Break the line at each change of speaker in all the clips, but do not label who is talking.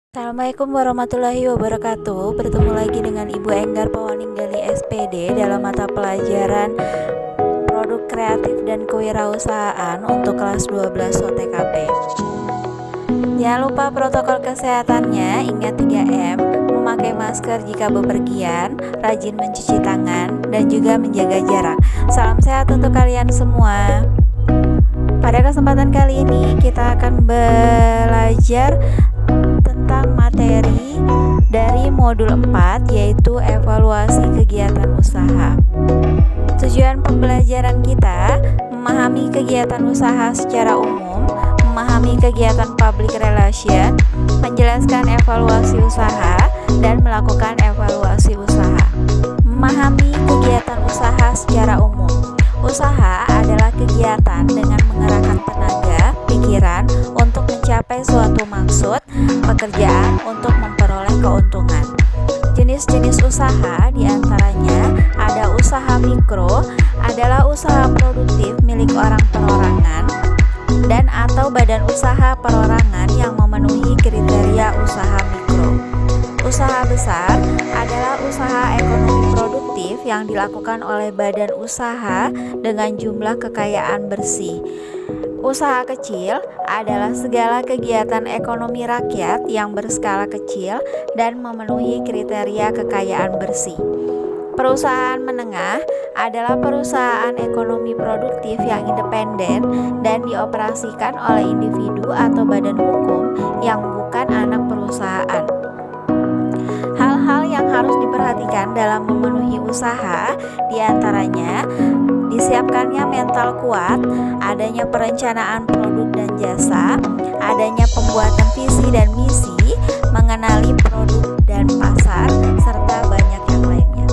Assalamualaikum warahmatullahi wabarakatuh. Bertemu lagi dengan Ibu Enggar Pawaninggali SPD dalam mata pelajaran Produk Kreatif dan Kewirausahaan untuk kelas 12 OTKP. Jangan lupa protokol kesehatannya, ingat 3M, memakai masker jika bepergian, rajin mencuci tangan, dan juga menjaga jarak. Salam sehat untuk kalian semua. Pada kesempatan kali ini kita akan belajar tentang materi dari modul 4, yaitu evaluasi kegiatan usaha. Tujuan pembelajaran kita memahami kegiatan usaha secara umum, memahami kegiatan public relation, menjelaskan evaluasi usaha, dan melakukan evaluasi usaha. Memahami kegiatan usaha secara umum. Usaha adalah kegiatan dengan mengerahkan tenaga, pikiran untuk mencapai suatu maksud, pekerjaan untuk memperoleh keuntungan. Jenis-jenis usaha diantaranya ada usaha mikro, adalah usaha produktif milik orang perorangan, dan atau badan usaha perorangan yang memenuhi kriteria usaha mikro. Usaha besar adalah usaha ekonomi produktif yang dilakukan oleh badan usaha dengan jumlah kekayaan bersih. Usaha kecil adalah segala kegiatan ekonomi rakyat yang berskala kecil dan memenuhi kriteria kekayaan bersih. Perusahaan menengah adalah perusahaan ekonomi produktif yang independen dan dioperasikan oleh individu atau badan hukum yang bukan anak perusahaan. Hal-hal yang harus diperhatikan dalam memenuhi usaha diantaranya disiapkannya mental kuat, adanya perencanaan produk dan jasa, adanya pembuatan visi dan misi, mengenali produk dan pasar, serta banyak yang lainnya.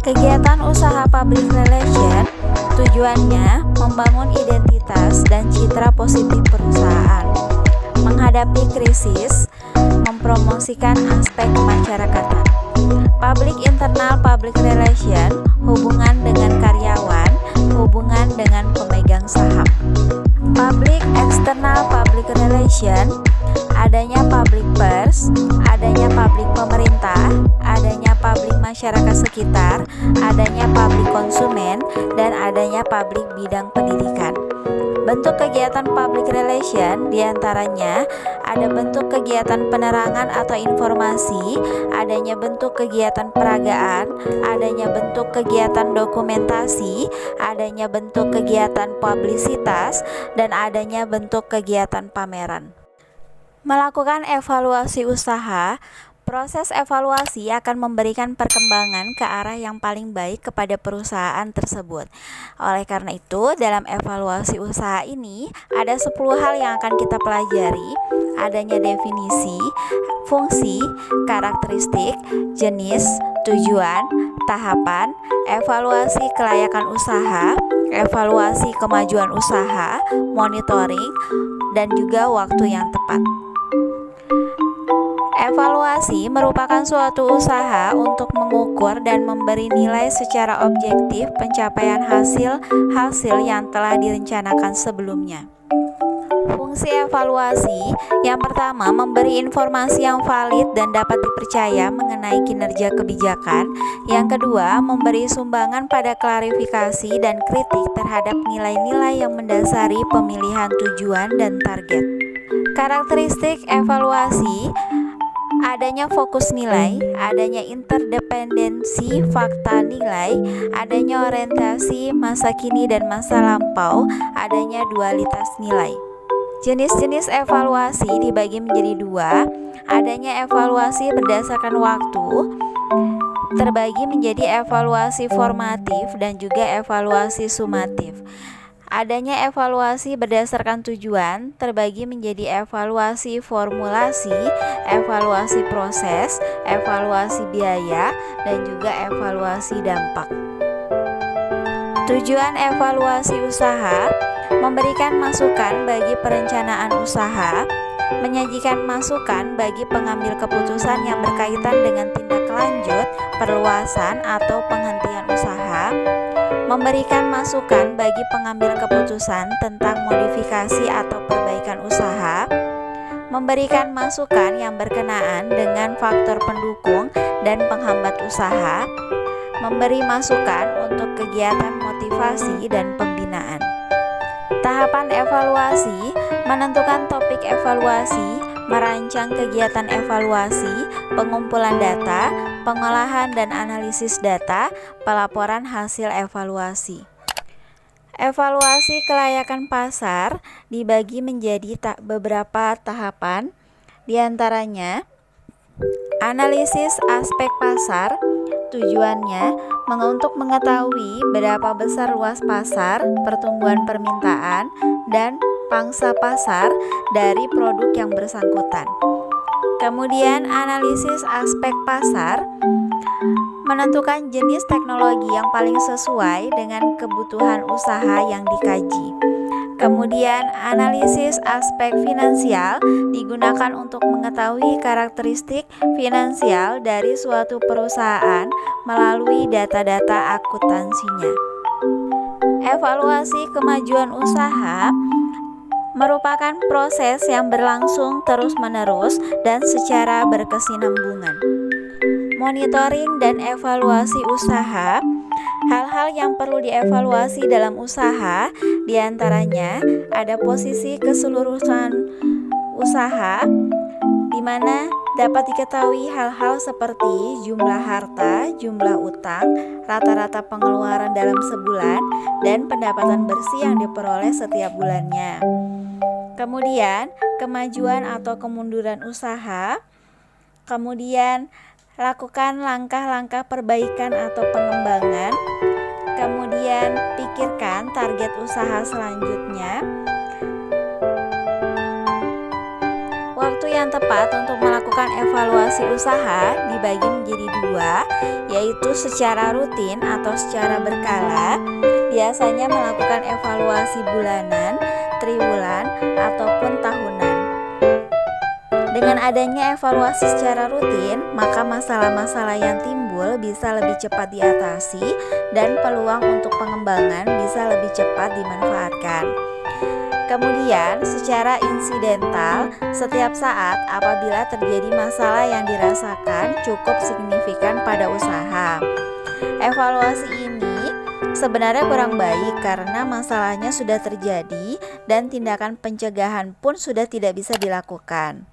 Kegiatan usaha public relation tujuannya membangun identitas dan citra positif perusahaan, menghadapi krisis, mempromosikan aspek kemasyarakatan. Public internal public relation, hubungan dengan karyawan, hubungan dengan pemegang saham. Public external public relation, adanya public pers, adanya public pemerintah, adanya public masyarakat sekitar, adanya public konsumen, dan adanya public bidang pendidikan. Bentuk kegiatan public relation diantaranya ada bentuk kegiatan penerangan atau informasi, adanya bentuk kegiatan peragaan, adanya bentuk kegiatan dokumentasi, adanya bentuk kegiatan publisitas, dan adanya bentuk kegiatan pameran. Melakukan evaluasi usaha. Proses evaluasi akan memberikan perkembangan ke arah yang paling baik kepada perusahaan tersebut. Oleh karena itu, dalam evaluasi usaha ini ada 10 hal yang akan kita pelajari. Adanya definisi, fungsi, karakteristik, jenis, tujuan, tahapan, evaluasi kelayakan usaha, evaluasi kemajuan usaha, monitoring, dan juga waktu yang tepat. Evaluasi merupakan suatu usaha untuk mengukur dan memberi nilai secara objektif pencapaian hasil yang telah direncanakan sebelumnya. Fungsi evaluasi yang pertama, memberi informasi yang valid dan dapat dipercaya mengenai kinerja kebijakan. Yang kedua, memberi sumbangan pada klarifikasi dan kritik terhadap nilai-nilai yang mendasari pemilihan tujuan dan target. Karakteristik evaluasi adanya fokus nilai, adanya interdependensi fakta nilai, adanya orientasi masa kini dan masa lampau, adanya dualitas nilai. Jenis-jenis evaluasi dibagi menjadi 2, adanya evaluasi berdasarkan waktu, terbagi menjadi evaluasi formatif dan juga evaluasi sumatif. Adanya evaluasi berdasarkan tujuan terbagi menjadi evaluasi formulasi, evaluasi proses, evaluasi biaya, dan juga evaluasi dampak. Tujuan evaluasi usaha memberikan masukan bagi perencanaan usaha, menyajikan masukan bagi pengambil keputusan yang berkaitan dengan tindak lanjut, perluasan, atau penghentian usaha, memberikan masukan bagi pengambil keputusan tentang modifikasi atau perbaikan usaha, memberikan masukan yang berkenaan dengan faktor pendukung dan penghambat usaha, memberi masukan untuk kegiatan motivasi dan pembinaan. Tahapan evaluasi: menentukan topik evaluasi, merancang kegiatan evaluasi, pengumpulan data, pengolahan dan analisis data, pelaporan hasil evaluasi. Evaluasi kelayakan pasar dibagi menjadi beberapa tahapan, diantaranya analisis aspek pasar. Tujuannya untuk mengetahui berapa besar luas pasar, pertumbuhan permintaan, dan pangsa pasar dari produk yang bersangkutan. Kemudian analisis aspek pasar, menentukan jenis teknologi yang paling sesuai dengan kebutuhan usaha yang dikaji. Kemudian analisis aspek finansial digunakan untuk mengetahui karakteristik finansial dari suatu perusahaan melalui data-data akuntansinya. Evaluasi kemajuan usaha merupakan proses yang berlangsung terus-menerus dan secara berkesinambungan. Monitoring dan evaluasi usaha. Hal-hal yang perlu dievaluasi dalam usaha diantaranya ada posisi keseluruhan usaha, di mana dapat diketahui hal-hal seperti jumlah harta, jumlah utang, rata-rata pengeluaran dalam sebulan, dan pendapatan bersih yang diperoleh setiap bulannya. Kemudian kemajuan atau kemunduran usaha. Kemudian lakukan langkah-langkah perbaikan atau pengembangan. Kemudian pikirkan target usaha selanjutnya. Waktu yang tepat untuk melakukan evaluasi usaha dibagi menjadi dua, yaitu secara rutin atau secara berkala. Biasanya melakukan evaluasi bulanan, triwulan, ataupun tahunan. Dengan adanya evaluasi secara rutin, maka masalah-masalah yang timbul bisa lebih cepat diatasi dan peluang untuk pengembangan bisa lebih cepat dimanfaatkan. Kemudian, secara insidental, setiap saat apabila terjadi masalah yang dirasakan cukup signifikan pada usaha. Evaluasi ini sebenarnya kurang baik karena masalahnya sudah terjadi dan tindakan pencegahan pun sudah tidak bisa dilakukan.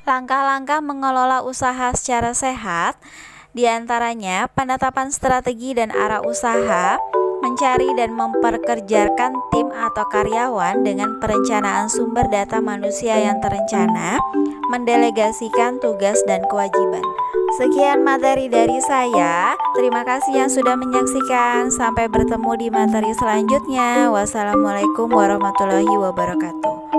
Langkah-langkah mengelola usaha secara sehat, diantaranya penetapan strategi dan arah usaha, mencari dan memperkerjakan tim atau karyawan dengan perencanaan sumber data manusia yang terencana, mendelegasikan tugas dan kewajiban. Sekian materi dari saya. Terima kasih yang sudah menyaksikan. Sampai bertemu di materi selanjutnya. Wassalamualaikum warahmatullahi wabarakatuh.